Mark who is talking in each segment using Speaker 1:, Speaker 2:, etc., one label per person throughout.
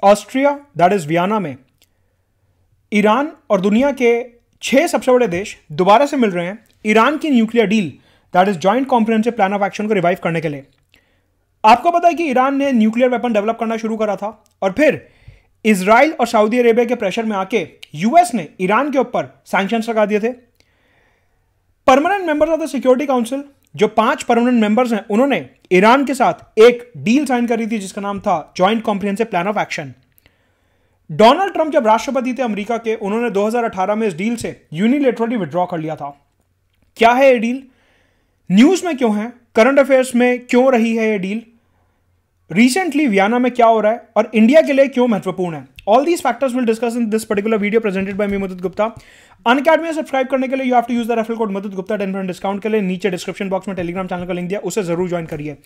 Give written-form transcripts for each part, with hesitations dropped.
Speaker 1: Austria that is Vienna में Iran और दुनिया के 6 सबसे बड़े देश दोबारा से मिल रहे हैं ईरान की nuclear deal that is joint comprehensive plan of action को रिवाइव करने के लिए। आपको पता है कि ईरान ने न्यूक्लियर वेपन डेवलप करना शुरू करा था और फिर इजराइल और सऊदी अरेबिया के प्रेशर में आके यूएस ने ईरान के ऊपर सैंक्शंस लगा दिए थे। Permanent members of the security council, जो 5 परमानेंट मेंबर्स हैं, उन्होंने ईरान के साथ एक डील साइन करी थी जिसका नाम था joint comprehensive plan of action. Donald Trump जब राष्ट्रपति थे अमेरिका के, उन्होंने 2018 में इस डील से यूनिलेटरली विड्रॉ कर लिया था। क्या है ये डील, न्यूज में क्यों है, करंट अफेयर्स में क्यों रही है ये डील, रिसेंटली वियना में क्या हो रहा है और इंडिया के लिए क्यों महत्वपूर्ण है, all these factors will discuss in this particular video presented by me Mudit Gupta. Unacademy subscribe करने के लिए you have to use the referral code Mudit Gupta 10% discount के लिए नीचे डिस्क्रिप्शन बॉक्स में टेलीग्राम चैनल का लिंक दिया, उसे जरूर ज्वाइन करिए।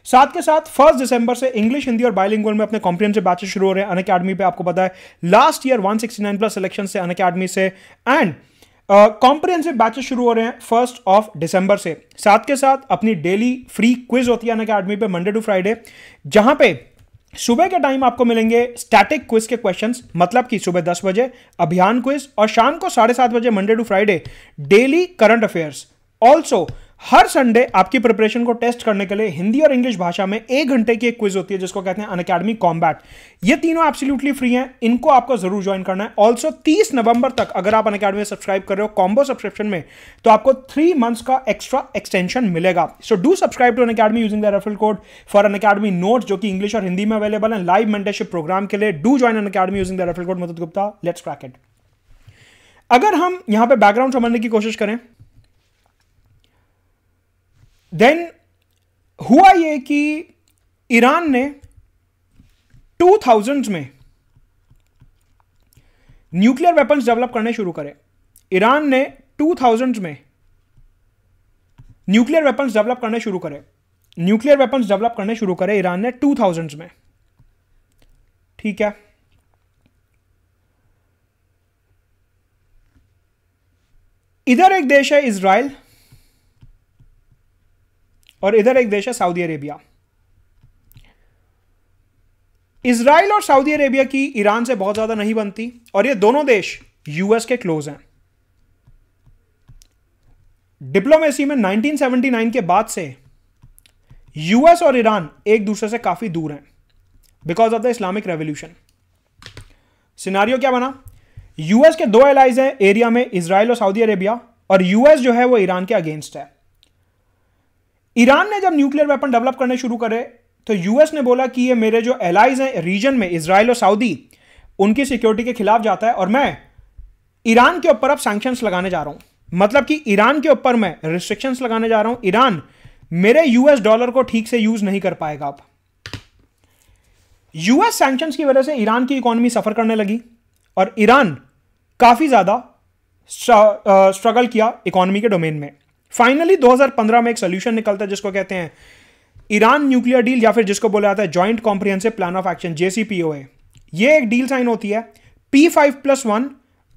Speaker 1: साथ के साथ 1 दिसंबर से इंग्लिश, हिंदी और बायलिंगुअल में अपने कॉम्प्रिहेंसिव बैचेस शुरू हो रहे हैं अनअकैडमी पे। आपको पता है लास्ट ईयर 169 प्लस सिलेक्शन से अनअकैडमी से एंड कॉम्प्रिहेंसिव बैचेस शुरू हो रहे हैं 1 दिसंबर से। साथ के साथ अपनी डेली फ्री क्विज होती है अनअकैडमी पे मंडे टू फ्राइडे, जहां पे सुबह के टाइम आपको मिलेंगे स्टैटिक क्विज के क्वेश्चंस, मतलब कि सुबह 10 बजे अभियान क्विज और शाम को 7:30 बजे Monday to Friday daily current affairs. Also हर संडे आपकी प्रिपरेशन को टेस्ट करने के लिए हिंदी और इंग्लिश भाषा में 1 घंटे की एक क्विज होती है जिसको कहते हैं अनअकैडमी कॉम्बैट। ये तीनों एब्सोल्युटली फ्री हैं, इनको आपको जरूर ज्वाइन करना है। ऑल्सो 30 नवंबर तक अगर आप अनअकैडमी में सब्सक्राइब कर रहे हो कॉम्बो सब्सक्रिप्शन में, तो आपको 3 मंथ्स का एक्स्ट्रा एक्सटेंशन मिलेगा। So do subscribe to Unacademy using the referral code for Unacademy notes, जो कि इंग्लिश और हिंदी में अवेलेबल है। लाइव मेंटरशिप प्रोग्राम के लिए do join Unacademy using the referral code Mudit Gupta. Let's crack it. अगर हम यहां पे बैकग्राउंड समझने की कोशिश करें, देन हुआ यह कि ईरान ने 2000s में न्यूक्लियर वेपन्स डेवलप करने शुरू करे। ईरान ने 2000s में न्यूक्लियर वेपन्स डेवलप करने शुरू करे। न्यूक्लियर वेपन्स डेवलप करने शुरू करे ईरान ने 2000s में, ठीक है। इधर एक देश है इजराइल और इधर एक देश है सऊदी अरेबिया। इजराइल और सऊदी अरेबिया की ईरान से बहुत ज्यादा नहीं बनती और ये दोनों देश यूएस के क्लोज हैं। डिप्लोमेसी में 1979 के बाद से यूएस और ईरान एक दूसरे से काफी दूर हैं because of the Islamic revolution. Scenario क्या बना, यूएस के 2 एलाइज हैं एरिया में, इजराइल और सऊदी अरेबिया, और यूएस जो है वो ईरान के अगेंस्ट है। ईरान ने जब न्यूक्लियर वेपन डेवलप करने शुरू करे तो यूएस ने बोला कि ये मेरे जो एलाइज हैं रीजन में, इजराइल और सऊदी, उनकी सिक्योरिटी के खिलाफ जाता है और मैं ईरान के ऊपर अब सैंक्शंस लगाने जा रहा हूं। मतलब कि ईरान के ऊपर मैं रिस्ट्रिक्शंस लगाने जा रहा हूं। ईरान मेरे यूएस डॉलर को ठीक से यूज नहीं कर पाएगा। अब यूएस सैंक्शंस की वजह से ईरान की इकोनॉमी सफर करने लगी और ईरान काफी ज्यादा स्ट्रगल किया इकोनॉमी के डोमेन में। फाइनली 2015 में एक सोल्यूशन निकलता है जिसको कहते हैं ईरान न्यूक्लियर डील, या फिर जिसको बोला जाता है joint comprehensive plan of action, JCPOA। ये एक डील साइन होती है P5+1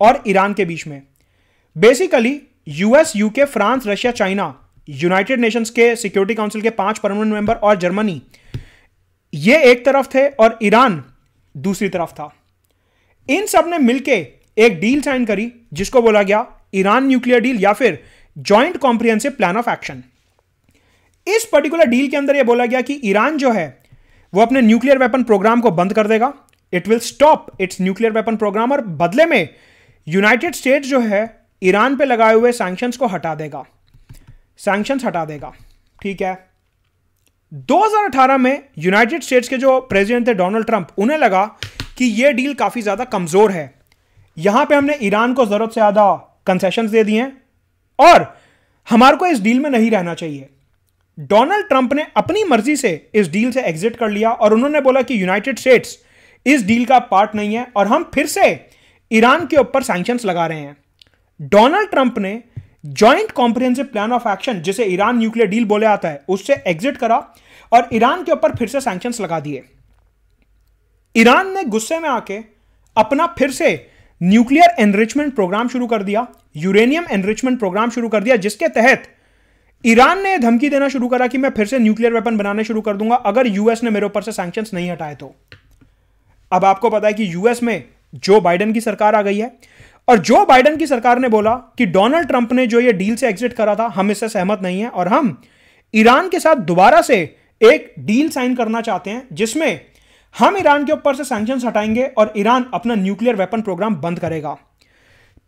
Speaker 1: और ईरान के बीच में। Basically US, UK, France, Russia, China, United Nations के सिक्योरिटी काउंसिल के 5 परमानेंट मेंबर और जर्मनी, ये एक तरफ थे और ईरान दूसरी तरफ था। इन सब ने मिलकर एक डील साइन करी जिसको बोला गया ईरान न्यूक्लियर डील या फिर joint comprehensive plan of action. इस पर्टिकुलर डील के अंदर यह बोला गया कि ईरान जो है वो अपने न्यूक्लियर वेपन प्रोग्राम को बंद कर देगा, it will stop its nuclear weapon program, और बदले में यूनाइटेड स्टेट्स जो है ईरान पे लगाए हुए सैंक्शंस को हटा देगा, सैंक्शंस हटा देगा, ठीक है। 2018 में यूनाइटेड स्टेट्स के जो प्रेसिडेंट थे डोनाल्ड ट्रंप, उन्हें लगा कि यह डील काफी ज्यादा कमजोर है, यहां पे हमने ईरान को जरूरत से ज्यादा कंसेशंस दे दिए हैं और हमारे को इस डील में नहीं रहना चाहिए। डोनाल्ड ट्रंप ने अपनी मर्जी से इस डील से एग्जिट कर लिया और उन्होंने बोला कि यूनाइटेड स्टेट्स इस डील का पार्ट नहीं है और हम फिर से ईरान के ऊपर सैंक्शंस लगा रहे हैं। डोनाल्ड ट्रंप ने joint comprehensive plan of action, जिसे ईरान न्यूक्लियर डील बोले आता है, उससे एग्जिट करा और ईरान के ऊपर फिर से सैंक्शंस लगा दिए। ईरान ने गुस्से में आके अपना फिर से न्यूक्लियर एनरिचमेंट प्रोग्राम शुरू कर दिया, यूरेनियम एनरिचमेंट प्रोग्राम शुरू कर दिया, जिसके तहत ईरान ने धमकी देना शुरू करा कि मैं फिर से न्यूक्लियर वेपन बनाने शुरू कर दूंगा अगर यूएस ने मेरे ऊपर से सैंक्शंस नहीं हटाए तो। अब आपको पता है कि यूएस में जो बाइडेन की सरकार आ गई है और जो बाइडेन की सरकार ने बोला कि डोनाल्ड ट्रंप ने जो ये डील से एग्जिट करा था, हम इससे सहमत नहीं है और हम ईरान के साथ दोबारा से एक डील साइन करना चाहते हैं जिसमें हम ईरान के ऊपर से सैंक्शंस हटाएंगे और ईरान अपना न्यूक्लियर वेपन प्रोग्राम बंद करेगा।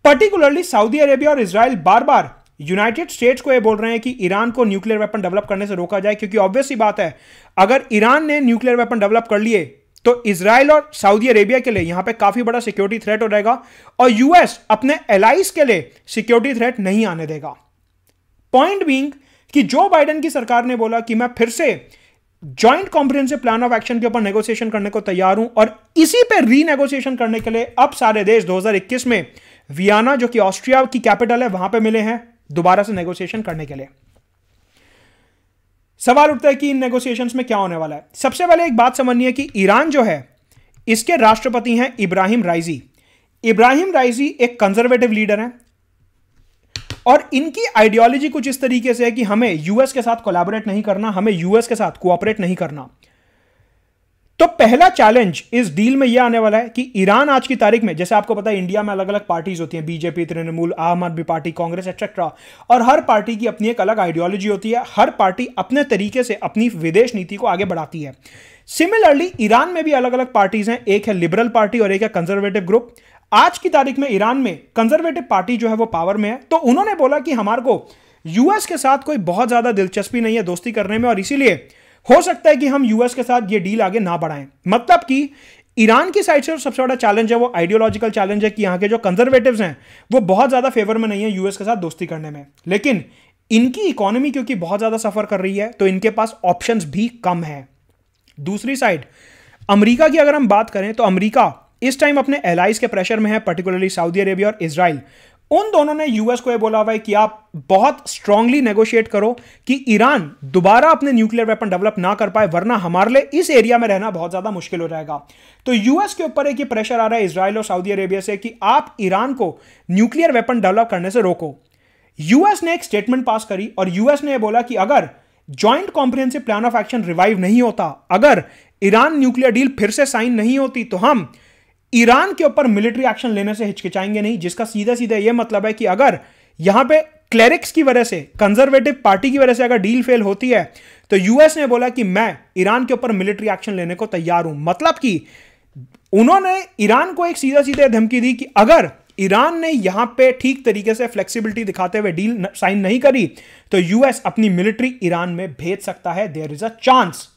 Speaker 1: पर्टिकुलरली सऊदी अरेबिया और इजराइल बार बार यूनाइटेड स्टेट्स को यह बोल रहे हैं कि ईरान को न्यूक्लियर वेपन डेवलप करने से रोका जाए, क्योंकि ऑब्वियस सी बात है, अगर ईरान ने न्यूक्लियर वेपन डेवलप कर लिए तो इजराइल और सऊदी अरेबिया के लिए यहां पे काफी बड़ा सिक्योरिटी थ्रेट हो जाएगा और यूएस अपने एलाइज के लिए सिक्योरिटी थ्रेट नहीं आने देगा। पॉइंट बीइंग कि जो बाइडेन की सरकार ने बोला कि मैं फिर से joint comprehensive plan of action के ऊपर नेगोशिएशन करने को तैयार हूं और इसी पे रीनेगोशिएशन करने के लिए अब सारे देश 2021 में वियना, जो कि ऑस्ट्रिया की कैपिटल है, वहां पे मिले हैं दोबारा से नेगोशिएशन करने के लिए। सवाल उठता है कि इन नेगोशिएशंस में क्या होने वाला है। सबसे पहले एक बात समझनी है कि ईरान जो है इसके राष्ट्रपति हैं इब्राहिम राइजी। इब्राहिम राइजी एक कंजर्वेटिव लीडर हैं और इनकी आइडियोलॉजी कुछ इस तरीके से है कि हमें यूएस के साथ कोलैबोरेट नहीं करना, हमें यूएस के साथ कोऑपरेट नहीं करना। तो पहला चैलेंज इस डील में यह आने वाला है कि ईरान आज की तारीख में, जैसे आपको पता है इंडिया में अलग अलग पार्टीज होती हैं, बीजेपी, तृणमूल, आम आदमी पार्टी, कांग्रेस एक्सेट्रा, और हर पार्टी की अपनी एक अलग आइडियोलॉजी होती है। हर पार्टी अपने तरीके से अपनी विदेश नीति को आगे बढ़ाती है। सिमिलरली ईरान में भी अलग अलग पार्टीज हैं, एक है लिबरल पार्टी और एक है कंजर्वेटिव ग्रुप। आज की तारीख में ईरान में कंजर्वेटिव पार्टी जो है वो पावर में है, तो उन्होंने बोला कि हमारे को यूएस के साथ कोई बहुत ज्यादा दिलचस्पी नहीं है दोस्ती करने में और इसीलिए हो सकता है कि हम यूएस के साथ ये डील आगे ना बढ़ाएं। मतलब कि ईरान की साइड से सबसे बड़ा चैलेंज है वो आइडियोलॉजिकल चैलेंज है कि यहाँ के जो कंजर्वेटिव्स हैं वो बहुत ज्यादा फेवर में नहीं है यूएस के साथ दोस्ती करने में, लेकिन इनकी इकोनॉमी क्योंकि बहुत ज्यादा सफर कर रही है तो इनके पास ऑप्शंस भी कम है। दूसरी साइड अमेरिका की अगर हम बात करें तो अमेरिका इस टाइम अपने एलाइज के प्रेशर में है, पर्टिकुलरली सऊदी अरेबिया और इजराइल। उन दोनों ने यूएस को यह बोला हुआ है कि आप बहुत स्ट्रांगली नेगोशिएट करो कि ईरान दोबारा अपने न्यूक्लियर वेपन डेवलप ना कर पाए, वरना हमारे लिए इस एरिया में रहना बहुत ज्यादा मुश्किल हो जाएगा। तो यूएस के ऊपर एक ये प्रेशर आ रहा है इजराइल और सऊदी अरेबिया से कि आप ईरान को न्यूक्लियर वेपन डेवलप करने से रोको। यूएस ने एक स्टेटमेंट पास करी और यूएस ने यह बोला कि अगर joint comprehensive plan of action revive नहीं होता, अगर ईरान न्यूक्लियर डील फिर से साइन नहीं होती, तो हम ईरान के ऊपर मिलिट्री एक्शन लेने से हिचकिचाएंगे नहीं। जिसका सीधा सीधा यह मतलब है कि अगर यहां पे क्लेरिक्स की वजह से, कंजर्वेटिव पार्टी की वजह से अगर डील फेल होती है तो यूएस ने बोला कि मैं ईरान के ऊपर मिलिट्री एक्शन लेने को तैयार हूं। मतलब कि उन्होंने ईरान को एक सीधा सीधा धमकी दी कि अगर ईरान ने यहां पे ठीक तरीके से फ्लेक्सिबिलिटी दिखाते हुए डील साइन नहीं करी तो यूएस अपनी मिलिट्री ईरान में भेज सकता है। There is a chance.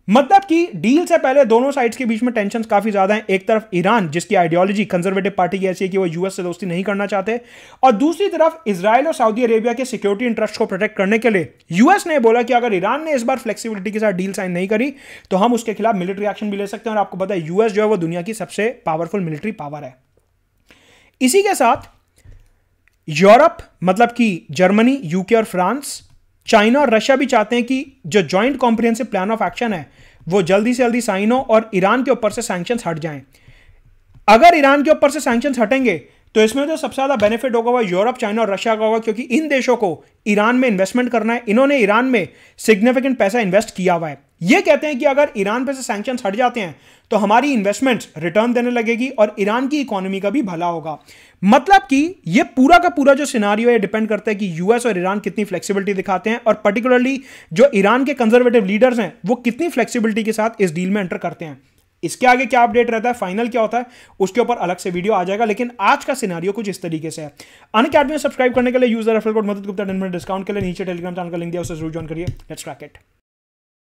Speaker 1: मतलब कि डील से पहले दोनों साइड्स के बीच में टेंशन काफी ज्यादा है। एक तरफ ईरान जिसकी आइडियोलॉजी कंजर्वेटिव पार्टी की ऐसी है कि वो यूएस से दोस्ती नहीं करना चाहते, और दूसरी तरफ इजराइल और सऊदी अरेबिया के सिक्योरिटी इंटरेस्ट को प्रोटेक्ट करने के लिए यूएस ने बोला कि अगर ईरान ने इस बार फ्लेक्सिबिलिटी के साथ डील साइन नहीं करी तो हम उसके खिलाफ मिलिट्री एक्शन भी ले सकते हैं। और आपको पता है यूएस जो है वो दुनिया की सबसे पावरफुल मिलिट्री पावर है। इसी के साथ यूरोप, मतलब कि जर्मनी, यूके और फ्रांस, चाइना और रशिया भी चाहते हैं कि जो joint comprehensive plan of action है वो जल्दी से जल्दी साइन हो और ईरान के ऊपर से सैंक्शंस हट जाएं। अगर ईरान के ऊपर से सैंक्शंस हटेंगे तो इसमें जो सबसे ज्यादा बेनिफिट होगा वो यूरोप, चाइना और रशिया का होगा, क्योंकि इन देशों को ईरान में इन्वेस्टमेंट करना है। इन्होंने ईरान में सिग्निफिकेंट पैसा इन्वेस्ट किया हुआ है। ये कहते हैं कि अगर ईरान पे से सैंक्शंस हट जाते हैं तो हमारी इन्वेस्टमेंट्स रिटर्न देने लगेगी और ईरान की इकोनॉमी का भी भला होगा। मतलब कि ये पूरा का पूरा जो सिनारियो है डिपेंड करता है कि यूएस और ईरान कितनी फ्लेक्सिबिलिटी दिखाते हैं और पर्टिकुलरली जो ईरान के कंजर्वेटिव लीडर्स हैं वो कितनी फ्लेक्सिबिलिटी के साथ इस डील में एंटर करते हैं। इसके आगे क्या अपडेट रहता है, फाइनल क्या होता है, उसके ऊपर अलग से वीडियो आ जाएगा, लेकिन आज का सिनारियो कुछ इस तरीके से है। अनअकैडमी में सब्सक्राइब करने के लिए यूजर रेफरल कोड मदद गुप्ता 10% डिस्काउंट के लिए नीचे टेलीग्राम चैनल का लिंक दिया, उसे जरूर ज्वाइन करिए। Let's crack it.